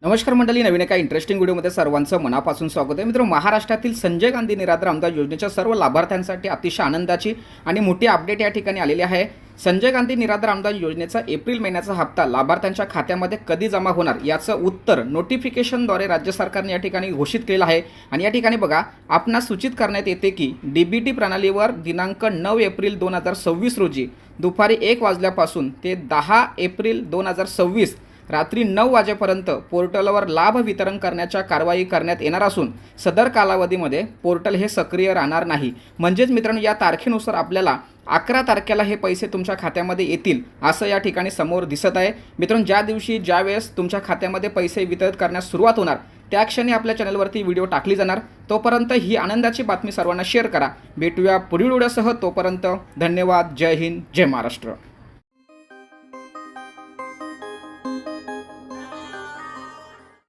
नमस्कार मंडळी, नवीन एका इंटरेस्टिंग व्हिडिओमध्ये सर्वांचं मनापासून स्वागत आहे. मित्रांनो, महाराष्ट्रातील संजय गांधी निराधार अनुदान योजनेच्या सर्व लाभार्थ्यांसाठी अतिशय आनंदाची आणि मोठी अपडेट या ठिकाणी आलेली आहे. संजय गांधी निराधार अनुदान योजनेचा एप्रिल महिन्याचा हप्ता लाभार्थ्यांच्या खात्यामध्ये कधी जमा होणार याचं उत्तर नोटिफिकेशनद्वारे राज्य सरकारने या ठिकाणी घोषित केलं आहे. आणि या ठिकाणी बघा, आपणास सूचित करण्यात येते की डीबीटी प्रणालीवर दिनांक 9 एप्रिल 2026 रोजी दुपारी 1 वाजल्यापासून ते 10 एप्रिल 2026 रात्री 9 वाजेपर्यंत पोर्टलवर लाभ वितरण करण्याच्या कारवाई करण्यात येणार असून सदर कालावधीमध्ये पोर्टल हे सक्रिय राहणार नाही. म्हणजेच मित्रांनो, या तारखेनुसार आपल्याला 11 तारखेला हे पैसे तुमच्या खात्यामध्ये येतील असं या ठिकाणी समोर दिसत आहे. मित्रांनो, ज्या दिवशी ज्यावेळेस तुमच्या खात्यामध्ये पैसे वितरित करण्यास सुरुवात होणार त्या क्षणी आपल्या चॅनलवरती व्हिडिओ टाकली जाणार. तोपर्यंत ही आनंदाची बातमी सर्वांना शेअर करा. भेटूया पुढील व्हिडिओसह. तोपर्यंत धन्यवाद. जय हिंद, जय महाराष्ट्र.